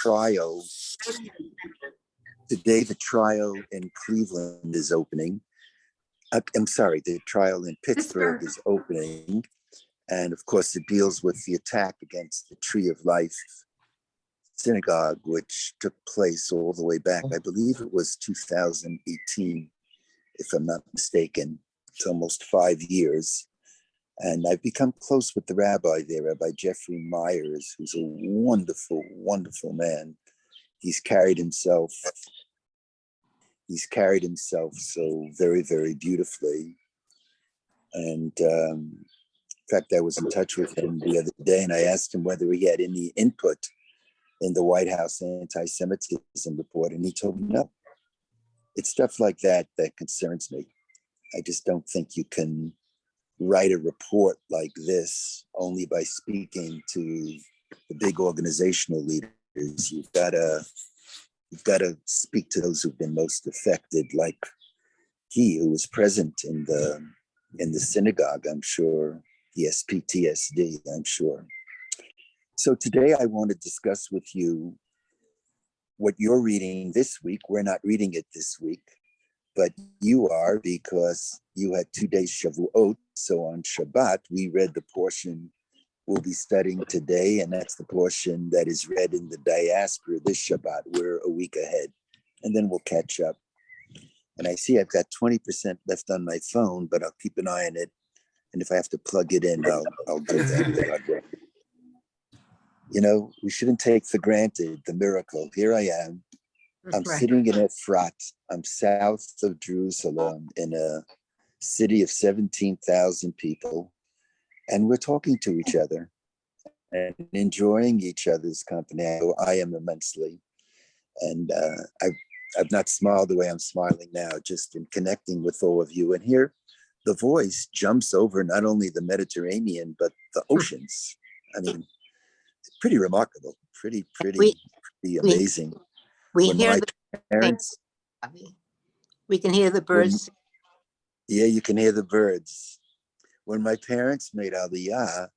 trial. Today, the trial in Cleveland is opening. I'm sorry, the trial in Pittsburgh is opening. And of course, it deals with the attack against the Tree of Life synagogue, which took place all the way back. I believe it was 2018, if I'm not mistaken. It's almost 5 years. And I've become close with the rabbi there, Rabbi Jeffrey Myers, who's a wonderful, wonderful man. He's carried himself so very, very beautifully. And in fact, I was in touch with him the other day, and I asked him whether he had any input in the White House anti-Semitism report, and he told me no. It's stuff like that that concerns me. I just don't think you can write a report like this only by speaking to the big organizational leaders. You've got to speak to those who've been most affected, like he who was present in the synagogue, I'm sure. The SPTSD, I'm sure. So today I want to discuss with you what you're reading this week. We're not reading it this week, but you are, because you had 2 days Shavuot. So on Shabbat, we read the portion we'll be studying today, and that's the portion that is read in the diaspora this Shabbat. We're a week ahead, and then we'll catch up. And I see I've got 20% left on my phone, but I'll keep an eye on it. And if I have to plug it in, I'll do that. You know, we shouldn't take for granted the miracle. Here I am. I'm sitting in Efrat. I'm south of Jerusalem in a city of 17,000 people. And we're talking to each other and enjoying each other's company. I am immensely. And I've not smiled the way I'm smiling now, just in connecting with all of you. And here, the voice jumps over not only the Mediterranean, but the oceans. I mean, pretty remarkable, pretty amazing. We hear the parents. We can hear the birds. Yeah, you can hear the birds. When my parents made Aliyah,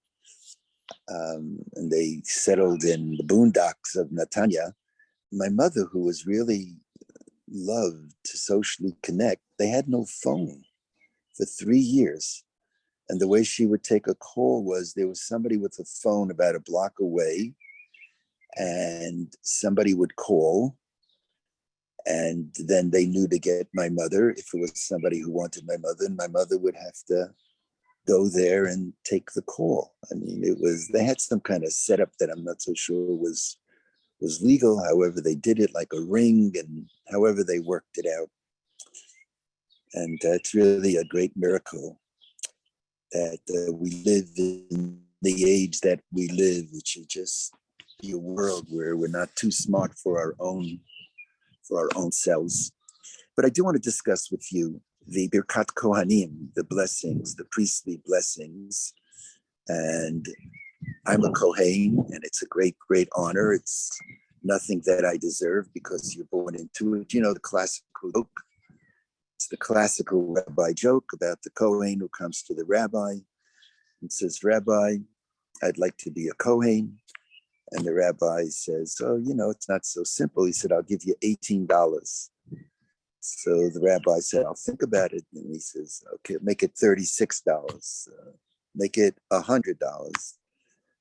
and they settled in the boondocks of Netanya, my mother, who was really loved to socially connect, they had no phone for 3 years. And the way she would take a call was there was somebody with a phone about a block away, and somebody would call, and then they knew to get my mother if it was somebody who wanted my mother, and my mother would have to go there and take the call. I mean, they had some kind of setup that I'm not so sure was legal. However, they did it like a ring, and however they worked it out. And it's really a great miracle that we live in the age that we live, which is just a world where we're not too smart for our own selves. But I do want to discuss with you the Birkat Kohanim, the blessings, the priestly blessings. And I'm a Kohen, and it's a great, great honor. It's nothing that I deserve because you're born into it. You know, the classical joke. It's the classical rabbi joke about the Kohen who comes to the rabbi and says, "Rabbi, I'd like to be a Kohen." And the rabbi says, "Oh, you know, it's not so simple." He said, "I'll give you $18. So the rabbi said, "I'll think about it." And he says, "Okay, make it $36. Make it $100.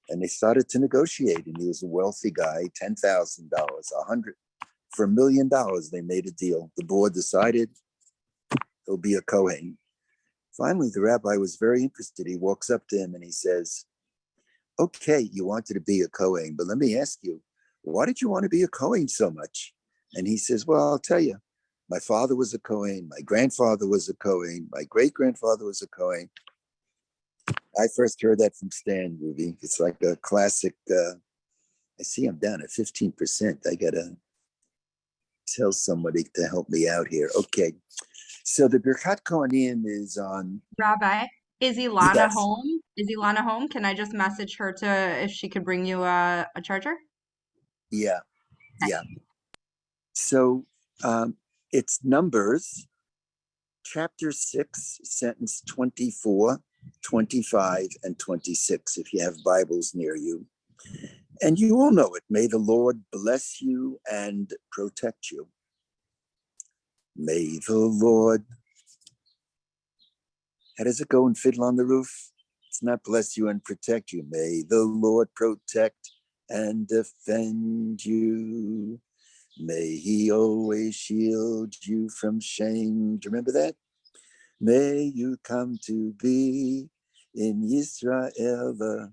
And they started to negotiate. And he was a wealthy guy, $10,000, $100. For $1 million, they made a deal. The board decided he'll be a Kohen. Finally, the rabbi was very interested. He walks up to him and he says, "Okay, you wanted to be a Kohen, but let me ask you, why did you want to be a Kohen so much?" And he says, "Well, I'll tell you. My father was a Kohen. My grandfather was a Kohen. My great-grandfather was a Kohen." I first heard that from Stan, Ruby. It's like a classic. I see I'm down at 15%. I got to tell somebody to help me out here. Okay. So the Birkat Kohanim is on. Rabbi, is Ilana home? Is Ilana home? Can I just message her if she could bring you a charger? Yeah. So it's Numbers, chapter 6, sentence 24, 25, and 26, if you have Bibles near you. And you all know it. May the Lord bless you and protect you. May the Lord. How does it go in Fiddle on the Roof? It's not bless you and protect you. May the Lord protect and defend you. May he always shield you from shame. Do you remember that? May you come to be in Yisrael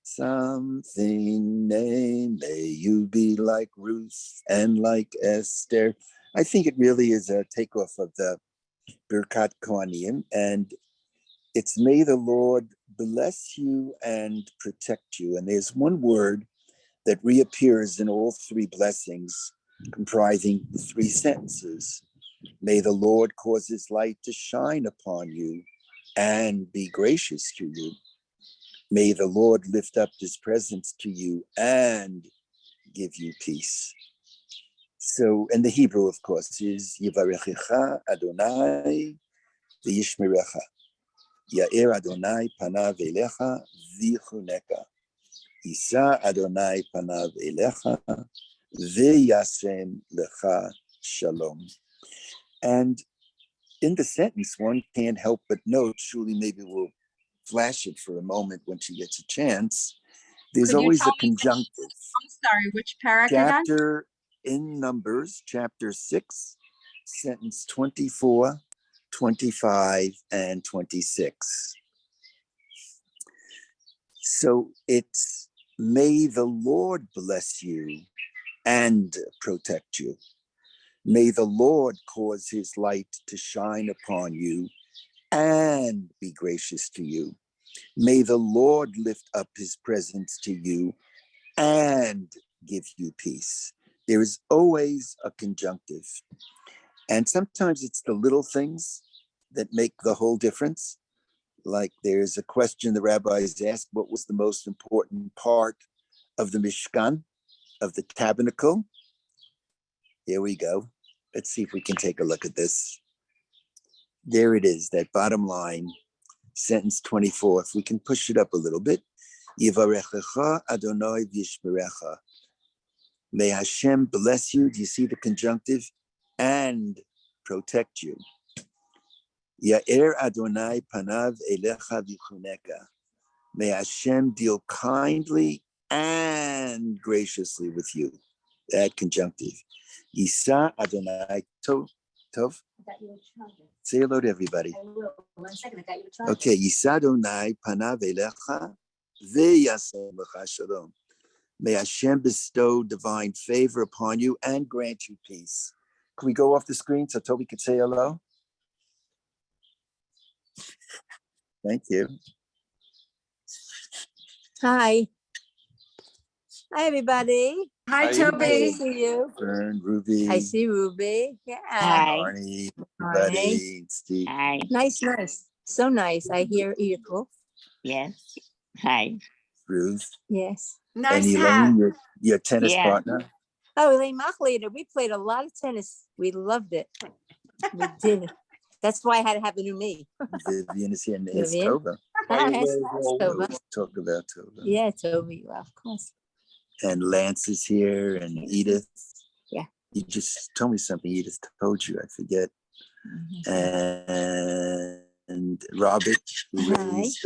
something name. May you be like Ruth and like Esther. I think it really is a takeoff of the Birkat Kohanim, and it's may the Lord bless you and protect you. And there's one word that reappears in all three blessings, comprising three sentences. May the Lord cause his light to shine upon you and be gracious to you. May the Lord lift up his presence to you and give you peace. So, and the Hebrew, of course, is Yivarechecha Adonai v'yishmerecha. Ya'er Adonai panav elecha v'chuneka. Yisa Adonai panav elecha v'yasem lecha shalom. And in the sentence, one can't help but note, Shuli maybe will flash it for a moment when she gets a chance. There's Could you always tell a me conjunctive. I'm sorry, which parak again? Chapter in Numbers, chapter 6, sentence 24, 25, and 26. So it's may the Lord bless you and protect you. May the Lord cause his light to shine upon you and be gracious to you. May the Lord lift up his presence to you and give you peace. There is always a conjunctive. And sometimes it's the little things that make the whole difference. Like there's a question the rabbis asked, what was the most important part of the Mishkan, of the tabernacle? Here we go. Let's see if we can take a look at this. There it is, that bottom line, sentence 24. If we can push it up a little bit. Yivarechecha Adonai v'yishmerecha. May Hashem bless you. Do you see the conjunctive? And protect you. Ya'er Adonai panav elecha v'chuneka. May Hashem deal kindly and graciously with you. That conjunctive. Yisa Adonai Tov. Say hello to everybody. I will. 1 second, I got your charger. Okay. Yisa Adonai panav elecha v'yasem lecha shalom. May Hashem bestow divine favor upon you and grant you peace. Can we go off the screen so Toby could say hello? Thank you. Hi. Hi, everybody. Hi, Hi, Nice Toby. to see you. Fern, Ruby, I see Ruby. Yeah. Hi. Arnie, Hi. everybody, Steve. Hi. Nice. So nice. I hear Earful. Yes. Hi. Ruth, Yes. and Nice Elaine, your tennis Yeah. partner. Oh, Elaine Machleder. We played a lot of tennis. We loved it. We did. That's why I had to have a new me. Vivian is here, and it's Vivian? Tova. Hi, nice Tova. We'll talk about Tova. Yeah, Toby. Well, of course. And Lance is here, and Edith. Yeah. You just told me something Edith told you, I forget. And Robert, who Hi. raised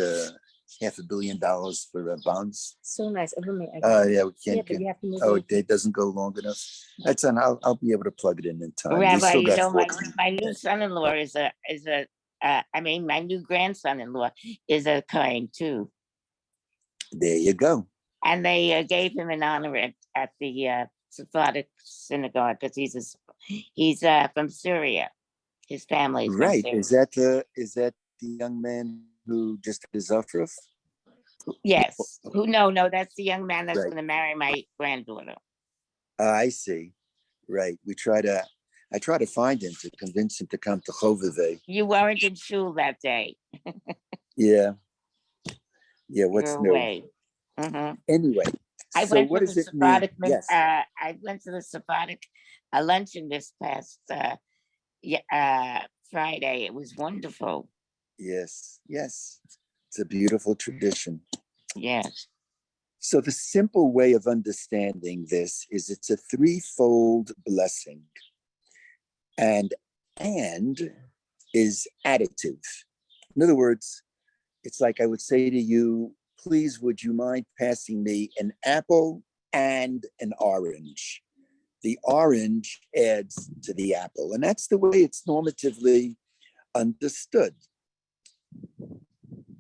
$500 million for bonds. So nice. Oh, wait, Yeah, we yeah, can't. but you have to move Oh, it. it doesn't go long enough. That's on. I'll be able to plug it in time. We Rabbi, still you got know, 14. my new son-in-law my new grandson-in-law is a Kohen too. There you go. And they gave him an honor at the Sephardic synagogue because he's from Syria. His family's from Right. Syria. Is that the young man who just did his Zafruf? Yes. No, that's the young man that's Right. going to marry my granddaughter. I see. Right. I try to find him to convince him to come to Chovevei. You weren't in shul that day. Yeah. Yeah. What's You're new? away. Mhm. Anyway. I So went what to does the it mean? Sephardic. Yes. I went to the Sephardic luncheon this past Friday. It was So the simple way of understanding this is it's a threefold blessing. And is additive. In other words, it's like I would say to you, please, would you mind passing me an apple and an orange? The orange adds to the apple, and that's the way it's normatively understood.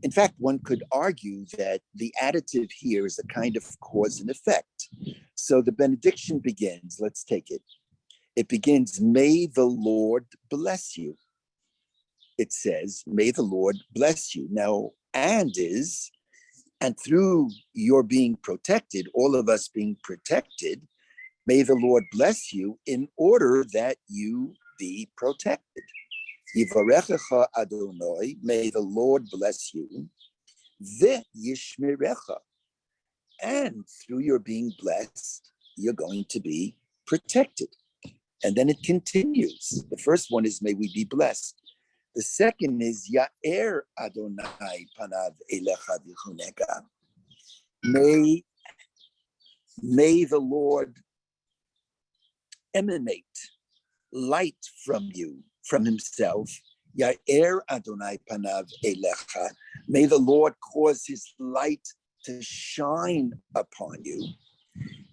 In fact, one could argue that the additive here is a kind of cause and effect. So the benediction begins, let's take it. It begins, may the Lord bless you. It says, may the Lord bless you. Now, and through your being protected, all of us being protected, may the Lord bless you in order that you be protected. Yivarechecha Adonai, may the Lord bless you. Ve'yishmerecha. And through your being blessed, you're going to be protected. And then it continues. The first one is, may we be blessed. The second is, Ya'er Adonai panav elecha v'chuneka. May the Lord emanate light from you, from himself. Ya'er Adonai panav elecha. May the Lord cause his light to shine upon you.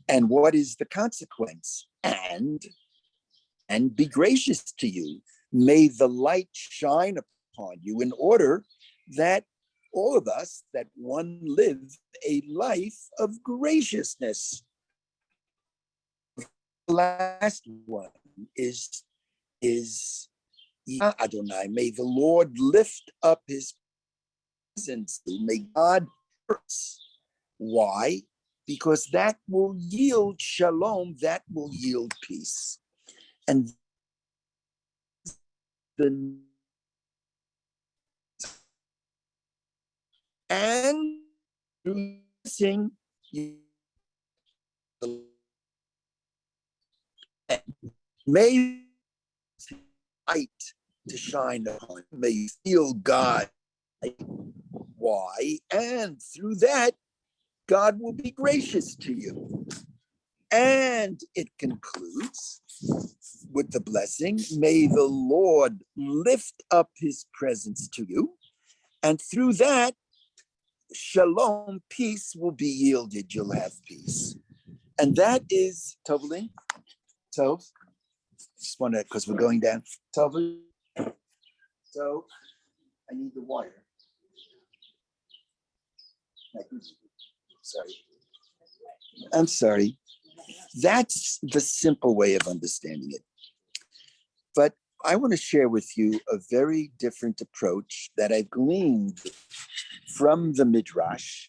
And what is the consequence? And be gracious to you. May the light shine upon you in order that all of us, that one live a life of graciousness. The last one is Adonai. May the Lord lift up his presence. May God curse. Why? Because that will yield shalom, that will yield peace. And through sing, may light to shine upon you. May you feel God. Why? And through that, God will be gracious to you. And it concludes with the blessing, may the Lord lift up his presence to you. And through that, shalom, peace will be yielded. You'll have peace. And that is Tovlin. Tov, just want to, because we're going down. Tovlin. So I need the wire. Sorry. I'm sorry. That's the simple way of understanding it. But I want to share with you a very different approach that I've gleaned from the Midrash.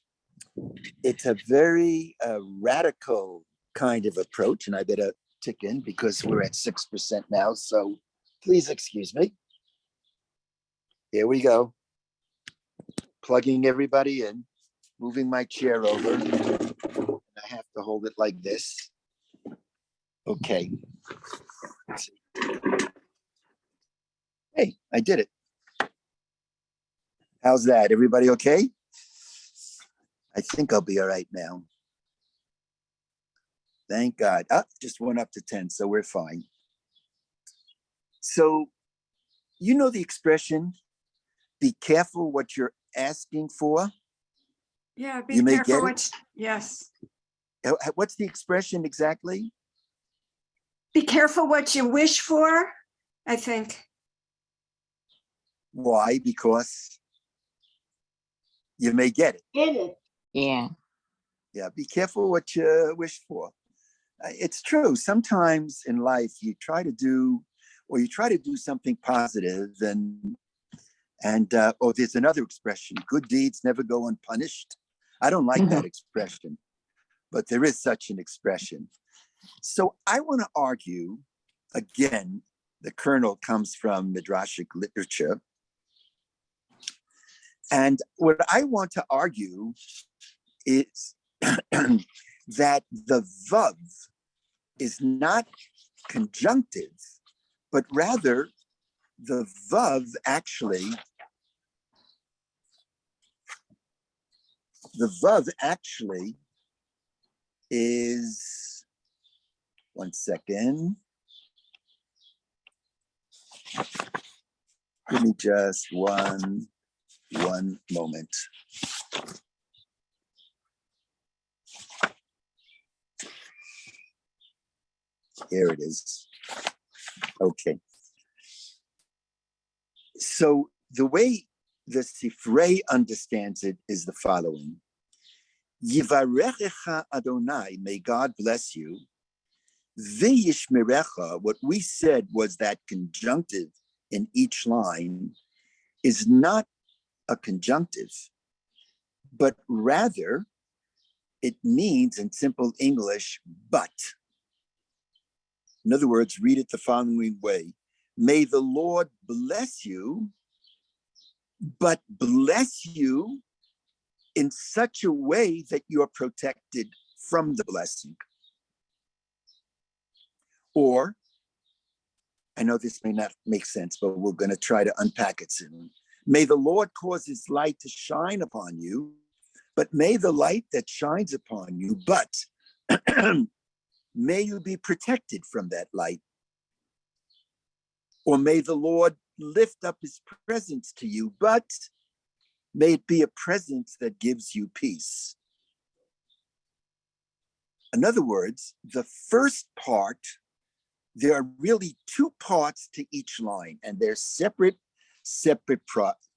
It's a very radical kind of approach, and I better tick in because we're at 6% now. So please excuse me. Here we go. Plugging everybody in, moving my chair over. I have to hold it like this. Okay. Hey, I did it. How's that? Everybody okay? I think I'll be all right now. Thank God. Just went up to 10, so we're fine. So, you know the expression, be careful what you're asking for? Yeah, be You may careful get what, it. yes. What's the expression exactly? Be careful what you wish for, I think. Why? Because you may get it. Get it. Yeah. Yeah, be careful what you wish for. It's true. Sometimes in life you try to do something positive and there's another expression, good deeds never go unpunished. I don't like that expression, but there is such an expression. So I want to argue, again, the kernel comes from Midrashic literature. And what I want to argue is that the vav is not conjunctive, but rather the vav actually is, one second. Give me just one moment. Here it is. Okay. So the way the Sifrei understands it is the following. Yivarechecha Adonai, may God bless you. V'yishmerecha, what we said was that conjunctive in each line is not a conjunctive, but rather it means in simple English, but. In other words, read it the following way. May the Lord bless you, but bless you in such a way that you're protected from the blessing. Or, I know this may not make sense, but we're going to try to unpack it soon. May the Lord cause his light to shine upon you, but may the light that shines upon you, but may you be protected from that light. Or may the Lord lift up his presence to you, but may it be a presence that gives you peace. In other words, the first part, there are really two parts to each line, and they're separate parts.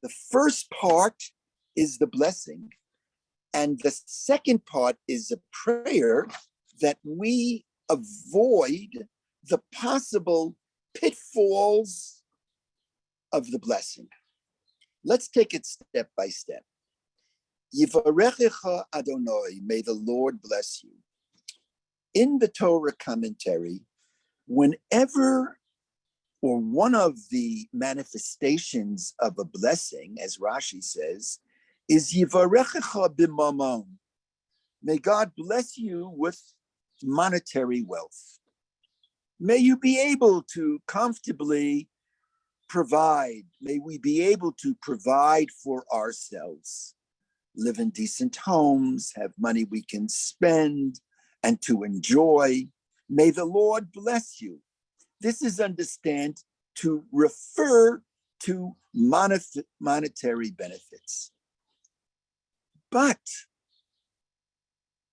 The first part is the blessing, and the second part is a prayer that we avoid the possible pitfalls of the blessing. Let's take it step by step. Yivarechecha Adonai, may the Lord bless you. In the Torah commentary, whenever or one of the manifestations of a blessing, as Rashi says, is Yivarechecha b'mamon. May God bless you with monetary wealth. May you be able to comfortably provide. May we be able to provide for ourselves, live in decent homes, have money we can spend and to enjoy. May the Lord bless you. This is understood to refer to monetary benefits. But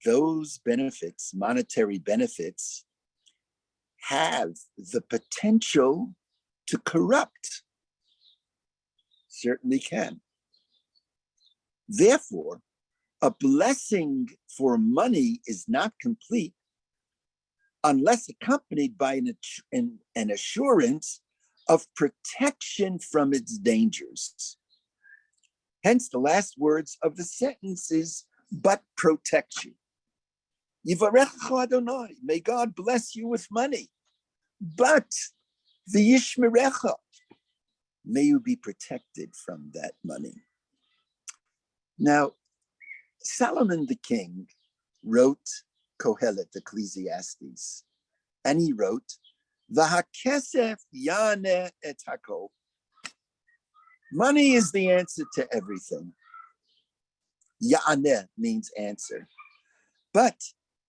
those benefits, monetary benefits, have the potential to corrupt. Certainly can. Therefore, a blessing for money is not complete unless accompanied by an assurance of protection from its dangers. Hence, the last words of the sentence is, but protect you. Yivarechecha Adonai, may God bless you with money, but v'yishmerecha, may you be protected from that money. Now, Solomon the king wrote Kohelet, Ecclesiastes, and he wrote, V'hakesef yaneh et hakol. Money is the answer to everything. Yaneh means answer. But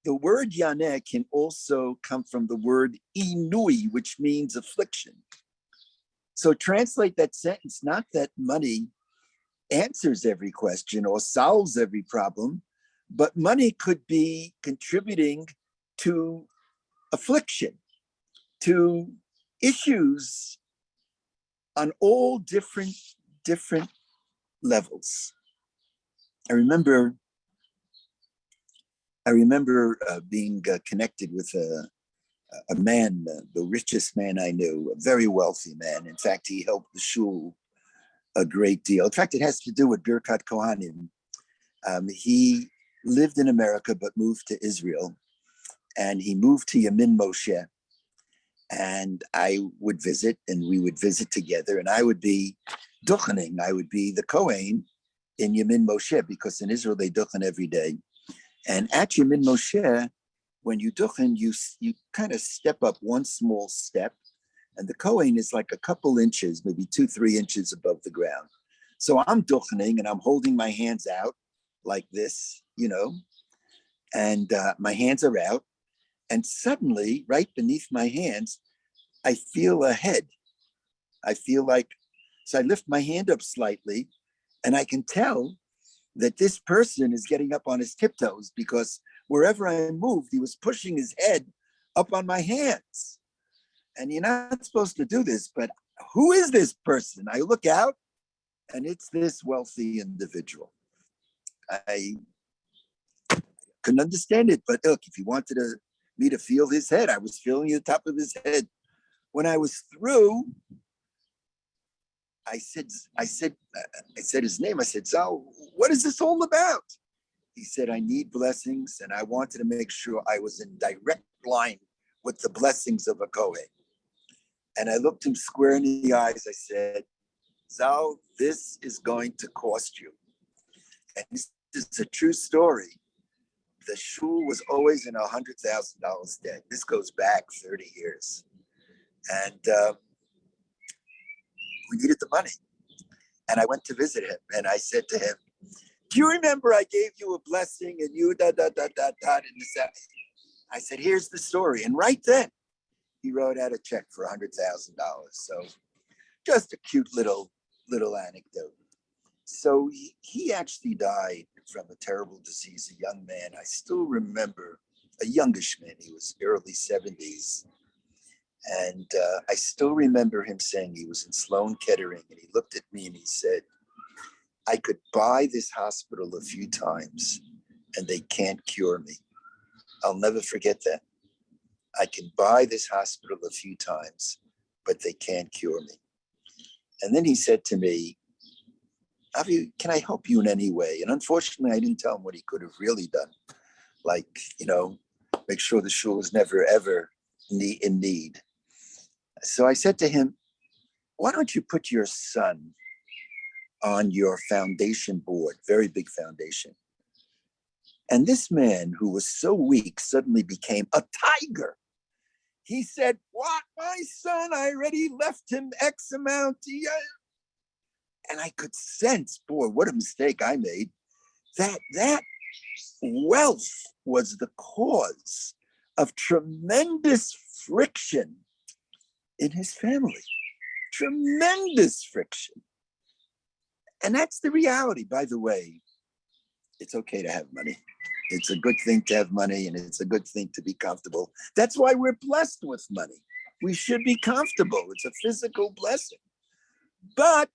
the word yaneh can also come from the word inui, which means affliction. So translate that sentence, not that money answers every question or solves every problem, but money could be contributing to affliction, to issues on all different levels. I remember being connected with a man, the richest man I knew, a very wealthy man. In fact, he helped the shul a great deal. In fact, it has to do with Birkat Kohanim. He lived in America but moved to Israel, and he moved to Yamin Moshe. And I would visit, and we would visit together, and I would be duchening. I would be the Kohen in Yamin Moshe, because in Israel they duchen every day. And at Yamin Moshe, when you duchen, you kind of step up one small step, and the Kohen is like a couple inches, maybe 2-3 inches above the ground. So I'm duchening, and I'm holding my hands out like this, and my hands are out. And suddenly, right beneath my hands, I feel a head. I feel like, so I lift my hand up slightly, and I can tell that this person is getting up on his tiptoes because wherever I moved, he was pushing his head up on my hands. And you're not supposed to do this, but who is this person? I look out, and it's this wealthy individual. I couldn't understand it, but look, if he wanted me to feel his head, I was feeling the top of his head. When I was through, I said his name. I said, "Zal, what is this all about?" He said, "I need blessings, and I wanted to make sure I was in direct line with the blessings of a Kohen." And I looked him square in the eyes. I said, "Zal, this is going to cost you." And this is a true story. The shul was always in $100,000 debt. This goes back 30 years. And we needed the money. And I went to visit him, and I said to him, "Do you remember I gave you a blessing and you and this, that?" I said, "Here's the story." And right then, he wrote out a check for $100,000. So just a cute little anecdote. So he actually died from a terrible disease, a young man. I still remember, a youngish man. He was early 70s. And I still remember him saying, he was in Sloan Kettering, and he looked at me and he said, "I could buy this hospital a few times and they can't cure me." I'll never forget that. I can buy this hospital a few times, but they can't cure me. And then he said to me, "Avi, can I help you in any way?" And unfortunately, I didn't tell him what he could have really done. Like, make sure the shul was never, ever in need. So I said to him, "Why don't you put your son on your foundation board?" Very big foundation. And this man, who was so weak, suddenly became a tiger. He said, "What? My son, I already left him X amount." And I could sense, boy, what a mistake I made. That wealth was the cause of tremendous friction in his family. Tremendous friction. And that's the reality. By the way, it's okay to have money. It's a good thing to have money, and it's a good thing to be comfortable. That's why we're blessed with money. We should be comfortable. It's a physical blessing. But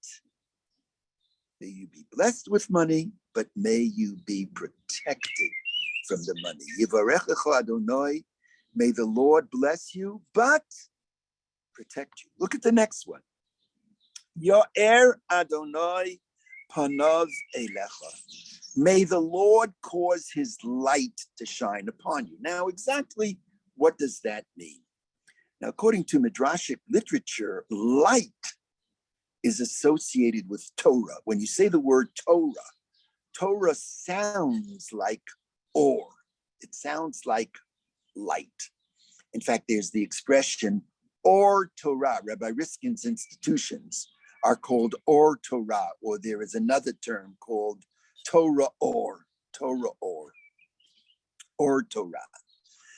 may you be blessed with money, but may you be protected from the money. Yivarechecha Adonai, may the Lord bless you, but protect you. Look at the next one. Yo'er Adonai panav elecha. May the Lord cause his light to shine upon you. Now, exactly what does that mean? Now, according to Midrashic literature, light is associated with Torah. When you say the word Torah, Torah sounds like or. It sounds like light. In fact, there's the expression or Torah. Rabbi Riskin's institutions are called or Torah, or there is another term called Torah or Torah.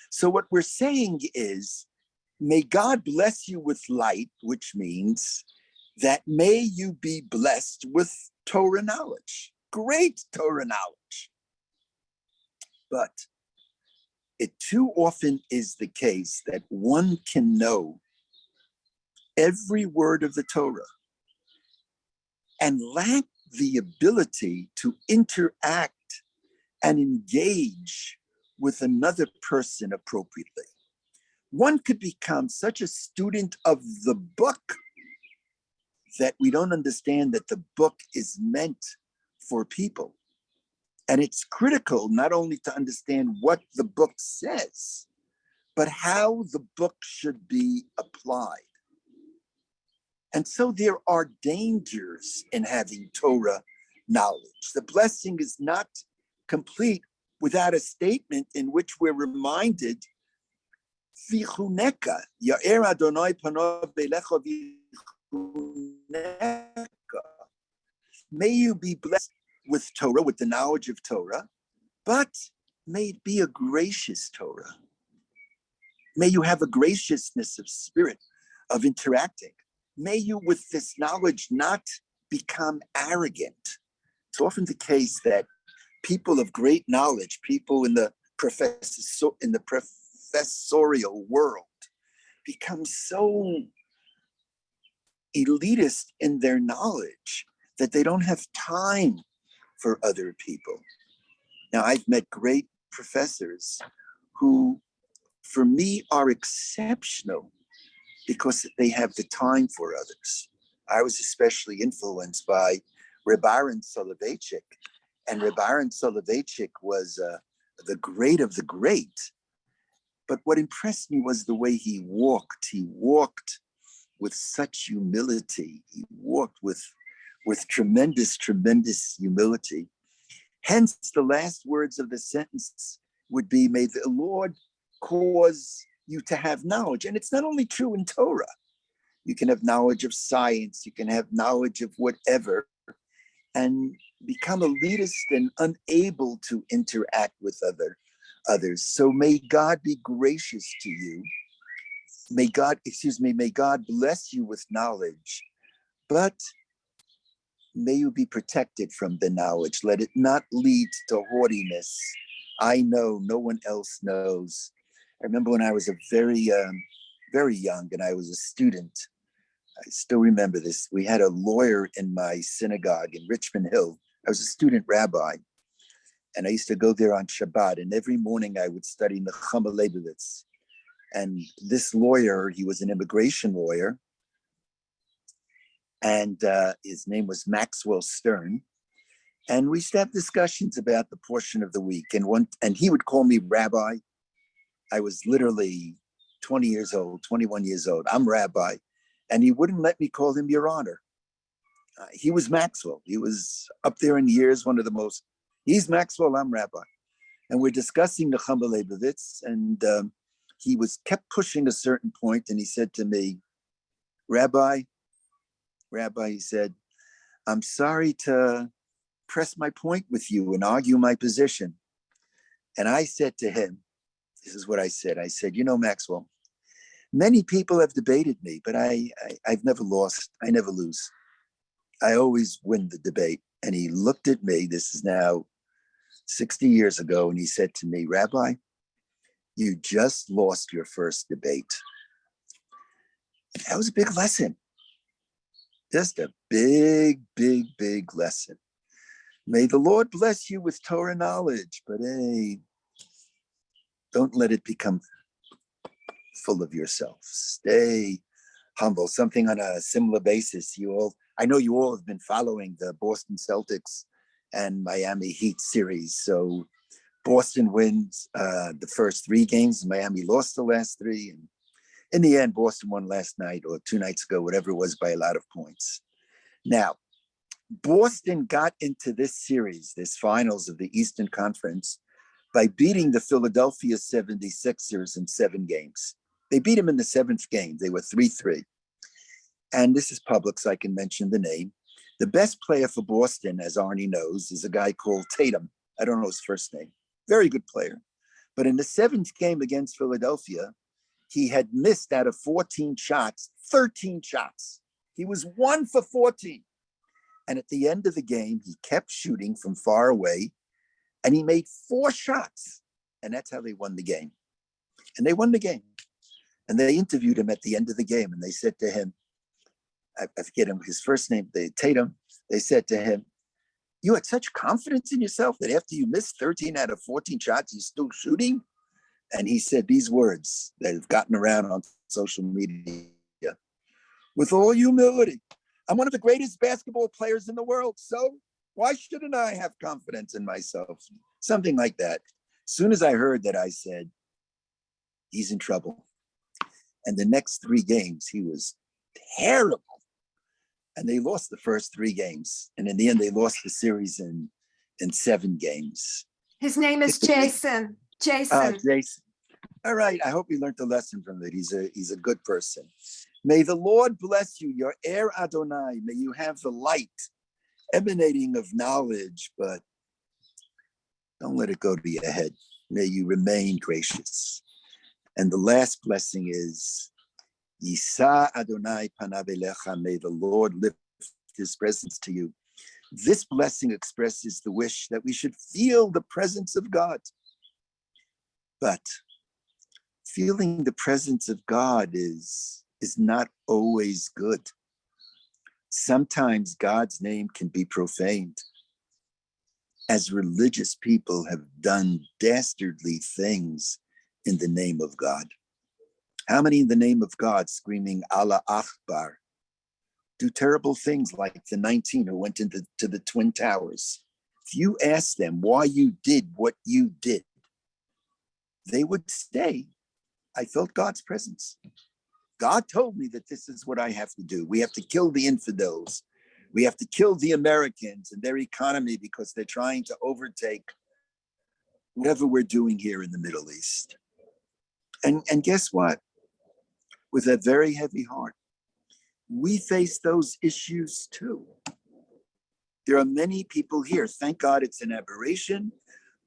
So what we're saying is, may God bless you with light, which means that may you be blessed with Torah knowledge, great Torah knowledge. But it too often is the case that one can know every word of the Torah and lack the ability to interact and engage with another person appropriately. One could become such a student of the book that we don't understand that the book is meant for people. And it's critical not only to understand what the book says, but how the book should be applied. And so there are dangers in having Torah knowledge. The blessing is not complete without a statement in which we're reminded, Vichuneka, Ya'er Adonai panav elecha vichuneka. May you be blessed with Torah, with the knowledge of Torah, but may it be a gracious Torah. May you have a graciousness of spirit, of interacting. May you, with this knowledge, not become arrogant. It's often the case that people of great knowledge, people in the professorial world, become so elitist in their knowledge that they don't have time for other people. Now, I've met great professors who, for me, are exceptional because they have the time for others. I was especially influenced by Reb Aaron Soloveitchik, and Reb Aaron Soloveitchik was the great of the great. But what impressed me was the way he walked. He walked with such humility. He walked with tremendous, tremendous humility. Hence, the last words of the sentence would be, may the Lord cause you to have knowledge. And it's not only true in Torah. You can have knowledge of science, you can have knowledge of whatever, and become elitist and unable to interact with others. So may God be gracious to you. May God bless you with knowledge, but may you be protected from the knowledge. Let it not lead to haughtiness. I know, no one else knows. I remember when I was very young and I was a student. I still remember this. We had a lawyer in my synagogue in Richmond Hill. I was a student rabbi, and I used to go there on Shabbat, and every morning I would study Nechama Leibovitz. And this lawyer, he was an immigration lawyer, and his name was Maxwell Stern. And we used to have discussions about the portion of the week. And he would call me rabbi. I was literally 20 years old, 21 years old. I'm rabbi. And he wouldn't let me call him Your Honor. He was Maxwell. He was up there in years, he's Maxwell, I'm rabbi. And we're discussing the Nechama Leibovitz, and he kept pushing a certain point, and he said to me, Rabbi, he said, I'm sorry to press my point with you and argue my position. And I said to him, this is what I said. I said, Maxwell, many people have debated me, but I've never lost. I never lose. I always win the debate. And he looked at me, this is now 60 years ago, and he said to me, Rabbi, you just lost your first debate. That was a big lesson. Just a big, big, big lesson. May the Lord bless you with Torah knowledge, but hey, don't let it become full of yourself. Stay humble. Something on a similar basis. I know you all have been following the Boston Celtics and Miami Heat series. So Boston wins the first 3 games. Miami lost the last 3. And in the end, Boston won last night or 2 nights ago, whatever it was, by a lot of points. Now, Boston got into this series, this finals of the Eastern Conference, by beating the Philadelphia 76ers in 7 games. They beat them in the 7th game. They were 3-3. And this is public, so I can mention the name. The best player for Boston, as Arnie knows, is a guy called Tatum. I don't know his first name. Very good player. But in the 7th game against Philadelphia, he had missed out of 14 shots, 13 shots. He was 1 for 14. And at the end of the game, he kept shooting from far away, and he made 4 shots. And that's how they won the game. And they won the game. And they interviewed him at the end of the game, and they said to him, I forget his first name, Tatum, they said to him, you had such confidence in yourself that after you missed 13 out of 14 shots, you're still shooting? And he said these words that have gotten around on social media. With all humility, I'm one of the greatest basketball players in the world, so why shouldn't I have confidence in myself? Something like that. As soon as I heard that, I said, he's in trouble. And the next 3 games, he was terrible. And they lost the first 3 games. And in the end, they lost the series in 7 games. His name is Jason. Jason. Jason. All right. I hope you learned a lesson from it. He's a good person. May the Lord bless you, your heir Adonai. May you have the light emanating of knowledge, but Don't let it go to your head. May you remain gracious. And the last blessing is, Yisa Adonai panav elecha, may the Lord lift his presence to you. This blessing expresses the wish that we should feel the presence of God. But feeling the presence of God is not always good. Sometimes God's name can be profaned, as religious people have done dastardly things in the name of God. How many in the name of God screaming Allah Akbar do terrible things like the 19 who went into the Twin Towers? If you ask them why you did what you did, they would say, I felt God's presence. God told me that this is what I have to do. We have to kill the infidels. We have to kill the Americans and their economy because they're trying to overtake whatever we're doing here in the Middle East. And guess what? With a very heavy heart, we face those issues too. There are many people here. Thank God it's an aberration,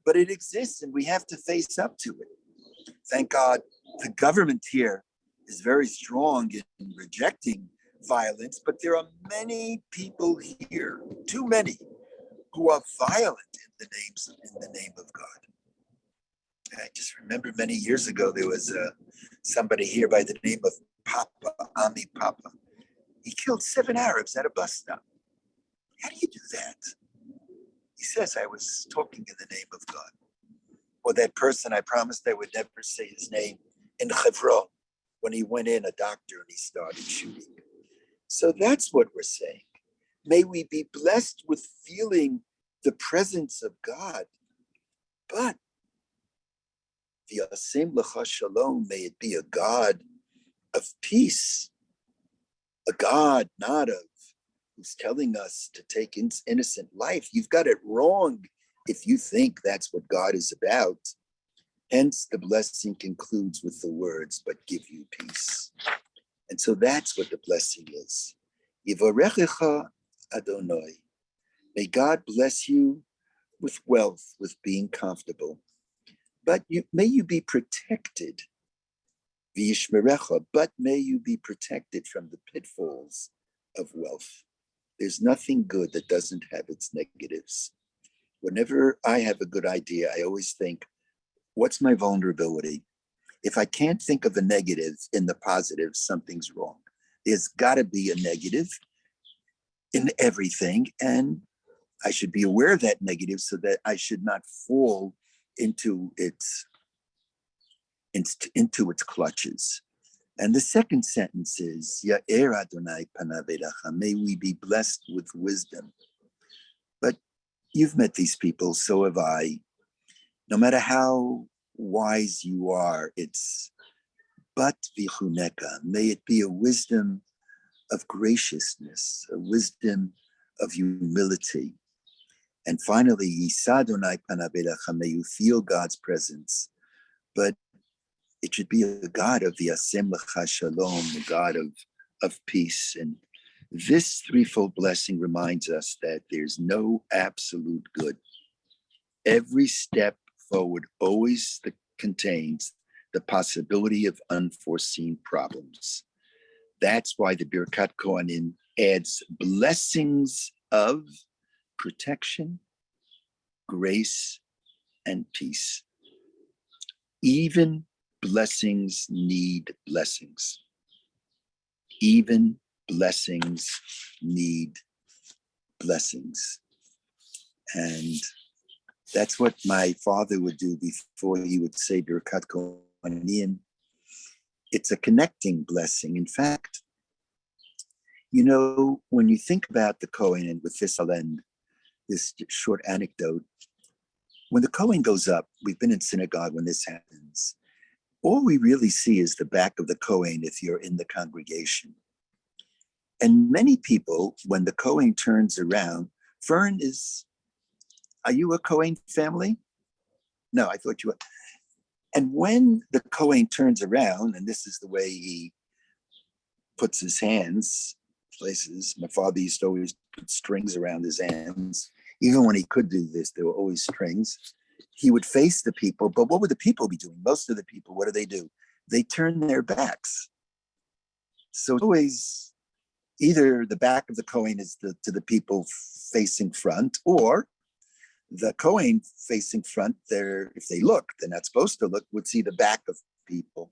but it exists and we have to face up to it. Thank God the government here is very strong in rejecting violence, but there are many people here, too many, who are violent in the name of God. I just remember many years ago, there was somebody here by the name of Papa, Ami Papa. He killed 7 Arabs at a bus stop. How do you do that? He says, I was talking in the name of God. Or that person, I promised I would never say his name, in Hebron, when he went in, a doctor, and he started shooting. So that's what we're saying. May we be blessed with feeling the presence of God, but V'yasim lecha shalom, may it be a God of peace, a God not of who's telling us to take innocent life. You've got it wrong if you think that's what God is about. Hence, the blessing concludes with the words, but give you peace. And so that's what the blessing is. Yivarechecha Adonai. May God bless you with wealth, with being comfortable. But may you be protected. V'yishmerecha, but may you be protected from the pitfalls of wealth. There's nothing good that doesn't have its negatives. Whenever I have a good idea, I always think, what's my vulnerability? If I can't think of a negative in the positive, something's wrong. There's got to be a negative in everything, and I should be aware of that negative so that I should not fall into its clutches. And the second sentence is, Ya'er Adonai panav elecha, may we be blessed with wisdom. But you've met these people, so have I. No matter how wise you are, it's bat vichuneka. May it be a wisdom of graciousness, a wisdom of humility. And finally, Yisa Adonai panav elecha, may you feel God's presence, but it should be a God of V'yasem lecha shalom, a God of peace. And this threefold blessing reminds us that there's no absolute good. Every step forward always contains the possibility of unforeseen problems. That's why the Birkat Kohanim adds blessings of protection, grace, and peace. Even blessings need blessings. Even blessings need blessings. And that's what my father would do before he would say Birkat Kohanim. It's a connecting blessing. In fact, you know, when you think about the Kohen, and with this I'll end, this short anecdote, when the Kohen goes up, we've been in synagogue when this happens, all we really see is the back of the Kohen if you're in the congregation. And many people, when the Kohen turns around, Fern are you a Kohen family? No, I thought you were. And when the Kohen turns around, and this is the way he puts his hands, places, my father used to always put strings around his hands. Even when he could do this, there were always strings. he would face the people, but what would the people be doing? Most of the people, what do? They turn their backs. So it's always either the back of the Kohen is to the people facing front, or the Kohen facing front, if they look, they're not supposed to look, would see the back of people.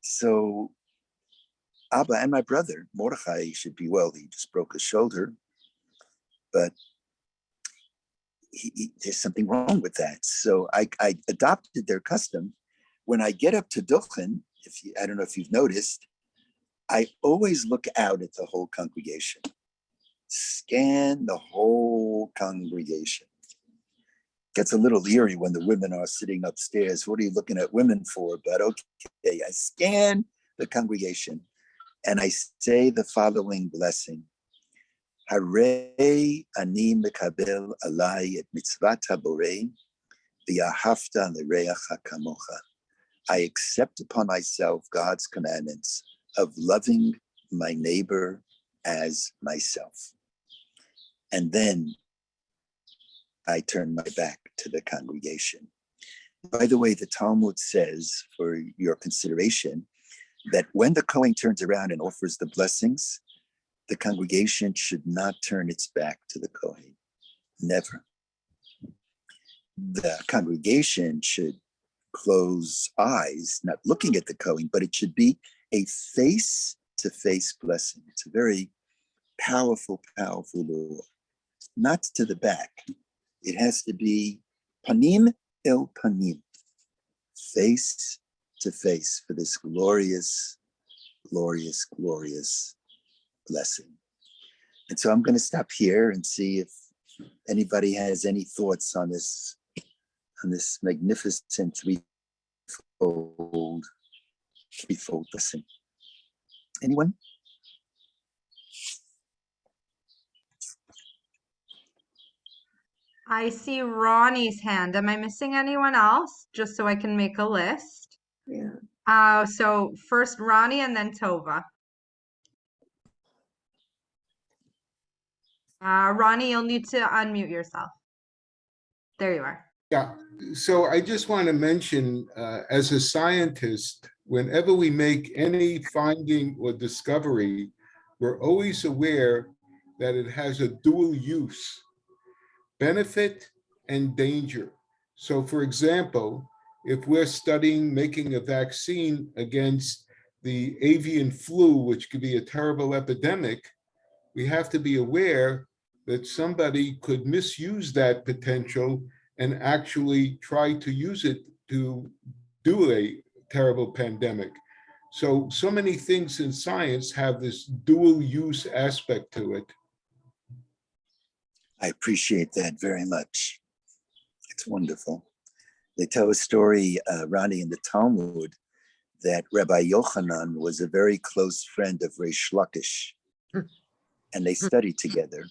So Abba and my brother, Mordechai, should be well. He just broke his shoulder, but there's something wrong with that. So I adopted their custom. When I get up to Duchen, I don't know if you've noticed, I always look out at the whole congregation, scan the whole congregation. Gets a little eerie when the women are sitting upstairs. What are you looking at women for? But okay, I scan the congregation and I say the following blessing. Harei ani mekabel alai et mitzvat haborei v'ahavta l'reacha kamocha. I accept upon myself God's commandments of loving my neighbor as myself. And then I turn my back to the congregation. By the way, the Talmud says, for your consideration, that when the Kohen turns around and offers the blessings, the congregation should not turn its back to the Kohen. Never. The congregation should close eyes, not looking at the Kohen, but it should be a face-to-face blessing. It's a very powerful, powerful law. Not to the back. It has to be panim el panim, face to face, for this glorious, glorious, glorious blessing. And so I'm going to stop here and see if anybody has any thoughts on this magnificent threefold blessing. Anyone? I see Ronnie's hand. Am I missing anyone else? Just so I can make a list. Yeah. So first Ronnie and then Tova. Ronnie, you'll need to unmute yourself. There you are. Yeah, so I just want to mention, as a scientist, whenever we make any finding or discovery, we're always aware that it has a dual use, benefit and danger. So for example, if we're studying making a vaccine against the avian flu, which could be a terrible epidemic, we have to be aware that somebody could misuse that potential and actually try to use it to do a terrible pandemic. So many things in science have this dual use aspect to it. I appreciate that very much. It's wonderful. They tell a story, Ronnie, in the Talmud, that Rabbi Yochanan was a very close friend of Reish Lakish, and they studied together.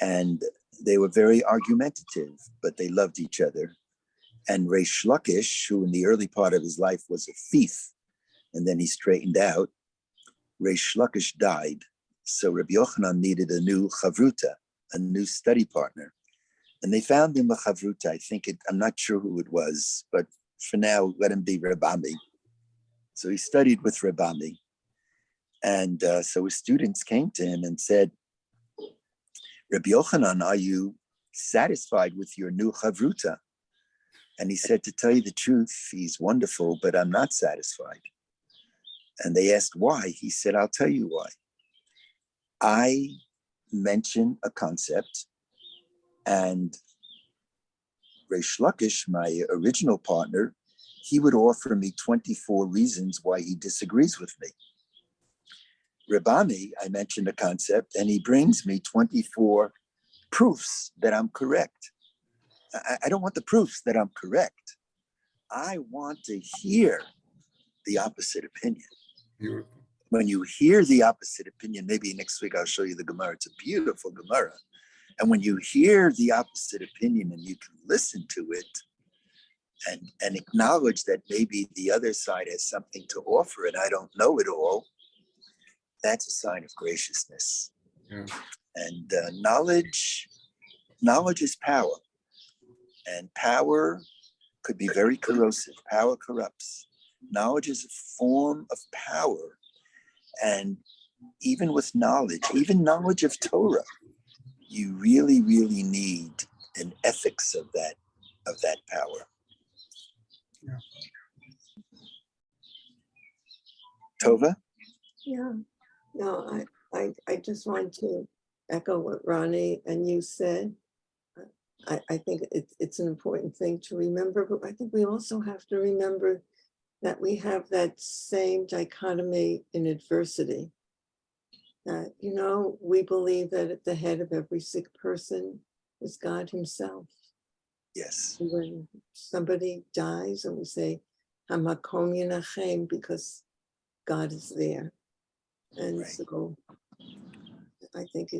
And they were very argumentative, but they loved each other. And Reish Lakish, who in the early part of his life was a thief, and then he straightened out, Reish Lakish died. So Rabbi Yochanan needed a new chavruta, a new study partner. And they found him a chavruta. I'm not sure who it was, but for now, let him be Rabami. So he studied with Rabami. And so his students came to him and said, Rabbi Yochanan, are you satisfied with your new chavruta? And he said, to tell you the truth, he's wonderful, but I'm not satisfied. And they asked why. He said, I'll tell you why. I mention a concept, and Reish Lakish, my original partner, he would offer me 24 reasons why he disagrees with me. Rabami, I mentioned a concept, and he brings me 24 proofs that I'm correct. I don't want the proofs that I'm correct. I want to hear the opposite opinion. Beautiful. When you hear the opposite opinion, maybe next week I'll show you the Gemara. It's a beautiful Gemara. And when you hear the opposite opinion and you can listen to it and acknowledge that maybe the other side has something to offer and I don't know it all, that's a sign of graciousness. Yeah. And knowledge is power. And power could be very corrosive. Power corrupts. Knowledge is a form of power. And even with knowledge, even knowledge of Torah, you really, really need an ethics of that power. Yeah. Tova? Yeah, no, I just want to echo what Ronnie and you said. I think it's an important thing to remember, but I think we also have to remember that we have that same dichotomy in adversity. That, you know, we believe that at the head of every sick person is God himself. Yes. When somebody dies and we say, Hamakom Yinachem, because God is there. And Right. so I think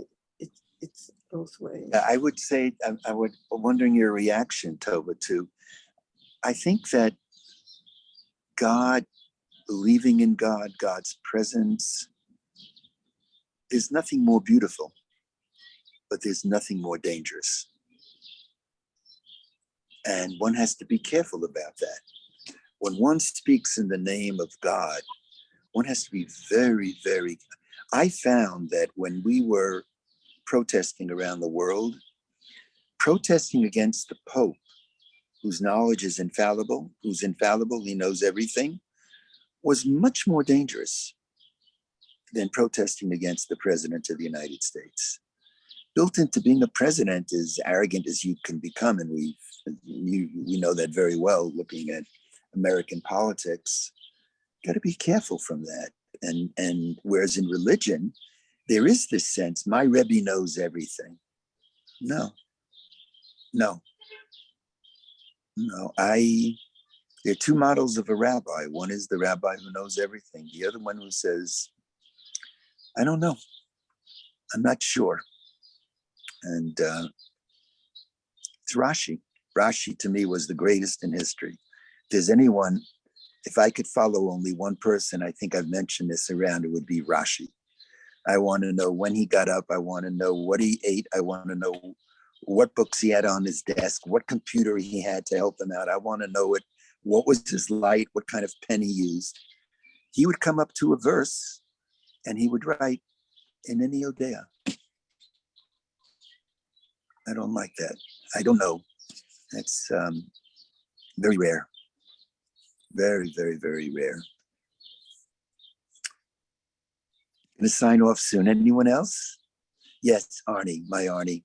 it's both ways. I would say, I would wondering your reaction, Tova, to, I think that God, believing in God, God's presence, there's nothing more beautiful, but there's nothing more dangerous. And one has to be careful about that. When one speaks in the name of God, one has to be very, very, I found that when we were protesting around the world, protesting against the Pope, whose knowledge is infallible, who's infallible, he knows everything, was much more dangerous than protesting against the President of the United States. Built into being a president is arrogant as you can become, and we know that very well looking at American politics. Got to be careful from that. And whereas in religion, there is this sense, my Rebbe knows everything. No. There are two models of a rabbi. One is the rabbi who knows everything. The other one who says, I don't know. I'm not sure. And it's Rashi. Rashi to me was the greatest in history. If there's anyone, if I could follow only one person, I think I've mentioned this around, it would be Rashi. I want to know when he got up. I want to know what he ate. I want to know what books he had on his desk, what computer he had to help him out. I want to know what was his light, what kind of pen he used. He would come up to a verse and he would write in any Odea. I don't like that. I don't know. That's very rare. Very, very, very rare. Gonna sign off soon. Anyone else? Yes, Arnie, my Arnie.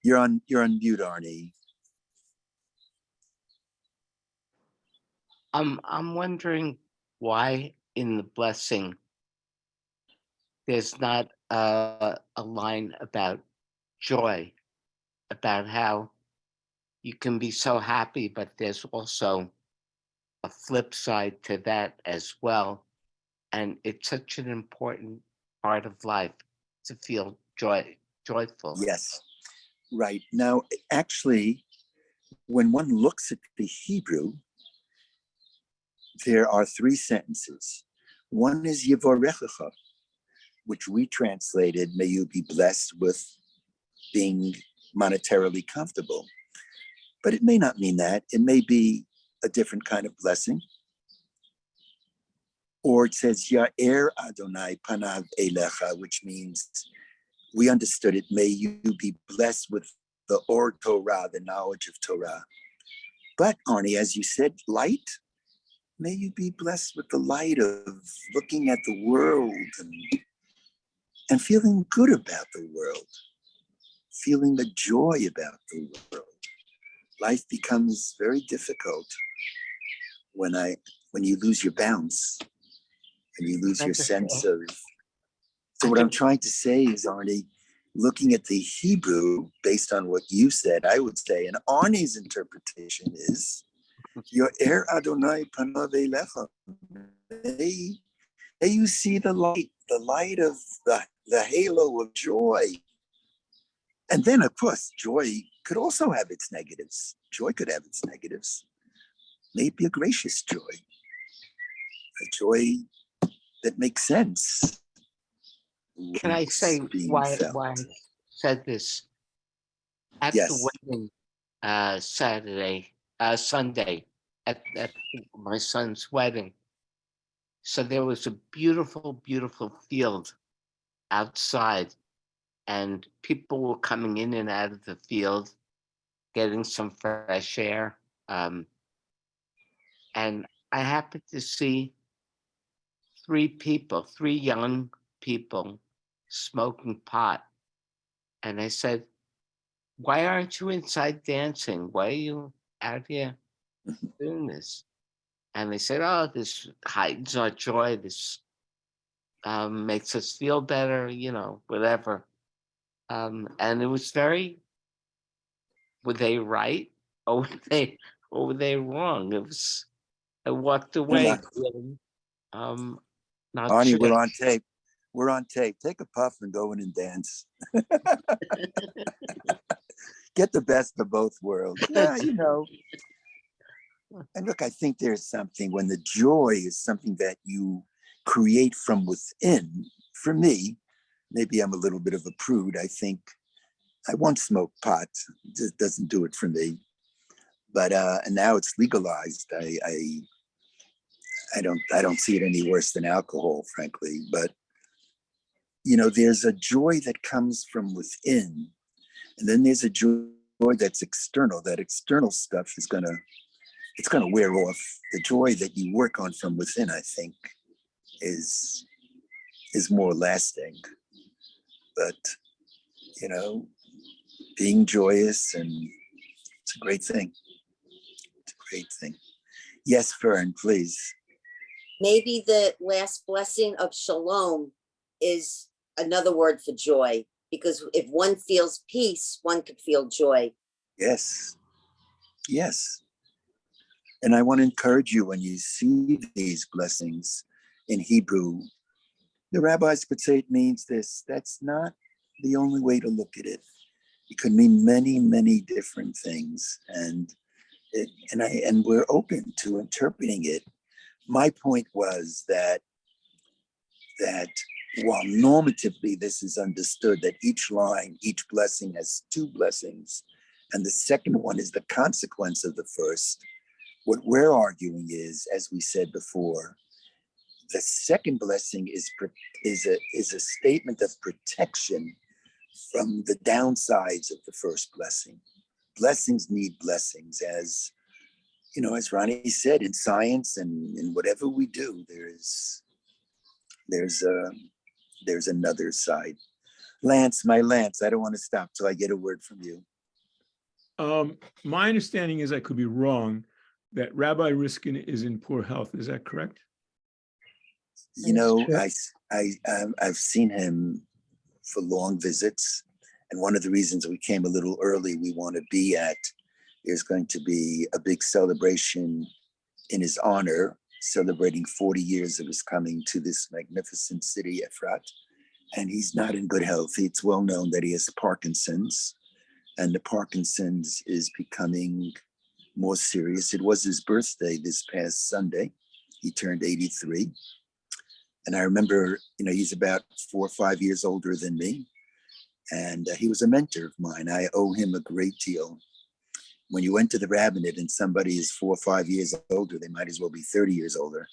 You're on mute, Arnie. I'm wondering why in the blessing there's not a line about joy, about how you can be so happy, but there's also a flip side to that as well. And it's such an important part of life to feel joyful. Yes, right. Now, actually, when one looks at the Hebrew, there are three sentences. One is Yevorechecha, which we translated, may you be blessed with being monetarily comfortable. But it may not mean that. It may be a different kind of blessing. Or it says, Ya'er Adonai panav elecha, which means, we understood it, may you be blessed with the Or Torah, the knowledge of Torah. But Arnie, as you said, light, may you be blessed with the light of looking at the world and feeling good about the world, feeling the joy about the world. Life becomes very difficult when you lose your bounce and you lose your sense of. So what I'm trying to say is, Arnie, looking at the Hebrew based on what you said, I would say, and Arnie's interpretation is, Yo'er Adonai panav elecha. May you see the light of the halo of joy. And then, of course, joy could also have its negatives. Joy could have its negatives. Maybe a gracious joy, a joy that makes sense. Can I say why I said this? at the Yes. wedding, Sunday, at my son's wedding. So there was a beautiful, beautiful field outside, and people were coming in and out of the field, getting some fresh air. And I happened to see three young people smoking pot. And I said, why aren't you inside dancing? Why are you out here doing this? And they said, oh, this heightens our joy. This makes us feel better, whatever. And it was were they right? Or were they wrong? I walked We're away not, feeling, not Arnie, sure. we're on tape. We're on tape. Take a puff and go in and dance. Get the best of both worlds. Yeah, And look, I think there's something when the joy is something that you create from within. For me, maybe I'm a little bit of a prude. I think I won't smoke pot. It just doesn't do it for me. But and now it's legalized. I don't see it any worse than alcohol, frankly. But there's a joy that comes from within, and then there's a joy that's external. That external stuff is gonna wear off. The joy that you work on from within, I think, is more lasting. But being joyous, and it's a great thing. It's a great thing. Yes, Fern, please. Maybe the last blessing of shalom is another word for joy, because if one feels peace, one could feel joy. Yes. Yes. And I want to encourage you, when you see these blessings in Hebrew, the rabbis could say it means this. That's not the only way to look at it. It could mean many, many different things. And we're open to interpreting it. My point was that while normatively this is understood, that each line, each blessing has two blessings, and the second one is the consequence of the first. What we're arguing is, as we said before, the second blessing is a statement of protection from the downsides of the first blessing. Blessings need blessings, as Ronnie said, in science and in whatever we do, there's another side. Lance, I don't want to stop till I get a word from you. My understanding is, I could be wrong, that Rabbi Riskin is in poor health. Is that correct? I've seen him for long visits, and one of the reasons we came a little early, we want to be at, there's going to be a big celebration in his honor, celebrating 40 years of his coming to this magnificent city, Efrat, and he's not in good health. It's well known that he has Parkinson's, and the Parkinson's is becoming more serious. It was his birthday this past Sunday. He turned 83. And I remember, he's about 4 or 5 years older than me. And he was a mentor of mine. I owe him a great deal. When you enter the rabbinate and somebody is 4 or 5 years older, they might as well be 30 years older.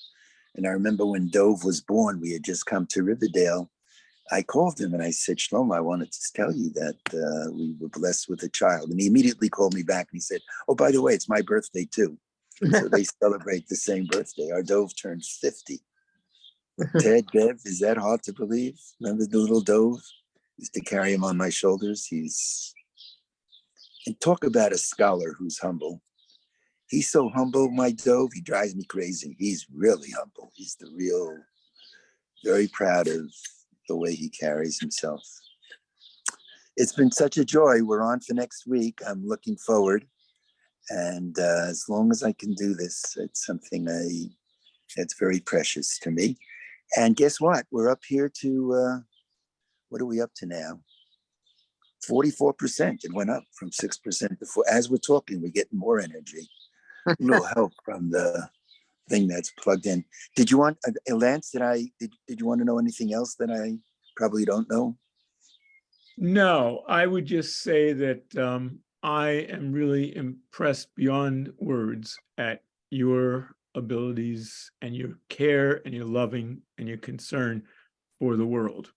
And I remember when Dove was born, we had just come to Riverdale. I called him and I said, Shlomo, I wanted to tell you that we were blessed with a child. And he immediately called me back and he said, oh, by the way, it's my birthday too. So they celebrate the same birthday. Our Dove turned 50. Ted, Bev, is that hard to believe? Remember the little Dove? Used to carry him on my shoulders. And talk about a scholar who's humble. He's so humble, my Dove, he drives me crazy. He's really humble. He's very proud of the way he carries himself. It's been such a joy. We're on for next week. I'm looking forward. And as long as I can do this, it's something that's very precious to me. And guess what? We're up here to, what are we up to now? 44%. It went up from 6% to 4%. As we're talking, we're getting more energy. A little help from the thing that's plugged in. Did you want, Lance, did you want to know anything else that I probably don't know? No, I would just say that I am really impressed beyond words at your abilities and your care and your loving and your concern for the world.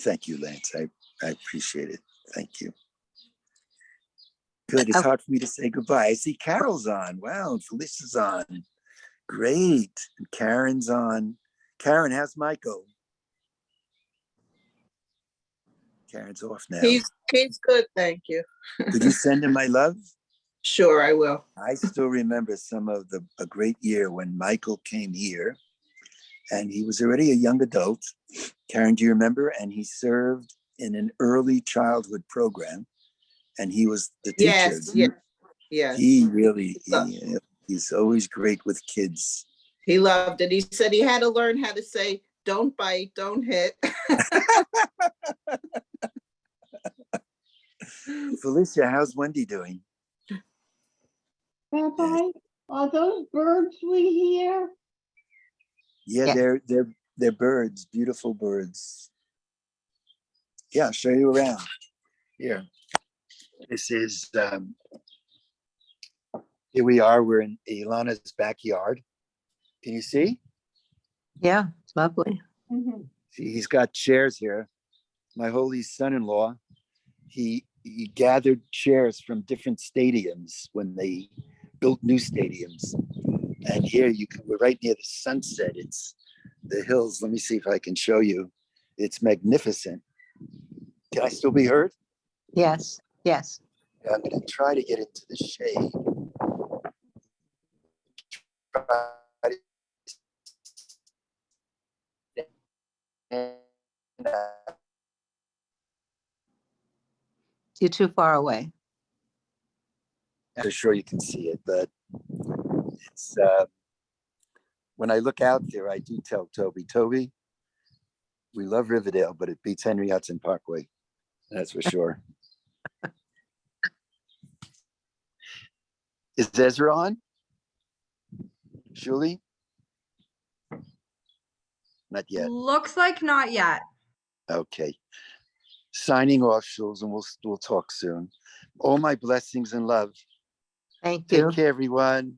Thank you, Lance. I appreciate it. Thank you. Good. It's hard for me to say goodbye. I see Carol's on. Wow. And Felicia's on. Great. And Karen's on. Karen, how's Michael? Karen's off now. He's good, thank you. Could you send him my love? Sure, I will. I still remember some of a great year when Michael came here, and he was already a young adult. Karen, do you remember? And he served in an early childhood program, and he was the teacher. Yes, yes, yes. He really, he's always great with kids. He loved it. He said he had to learn how to say, don't bite, don't hit. Felicia, how's Wendy doing? Rabbi, are those birds we hear? Yeah, they're birds, beautiful birds. Yeah, I'll show you around. Here. This is here we are. We're in Ilana's backyard. Can you see? Yeah, it's lovely. See, he's got chairs here. My holy son-in-law, he gathered chairs from different stadiums when they built new stadiums. And here we're right near the sunset. It's the hills. Let me see if I can show you. It's magnificent. Can I still be heard? Yes, yes. I'm going to try to get into the shade. You're too far away. I'm sure you can see it, but it's when I look out there, I do tell Toby, we love Riverdale, but it beats Henry Hudson Parkway. That's for sure. Is Ezra on? Julie? Not yet. Looks like not yet. Okay. Signing off, Jules, and we'll talk soon. All my blessings and love. Thank you. Take care, everyone.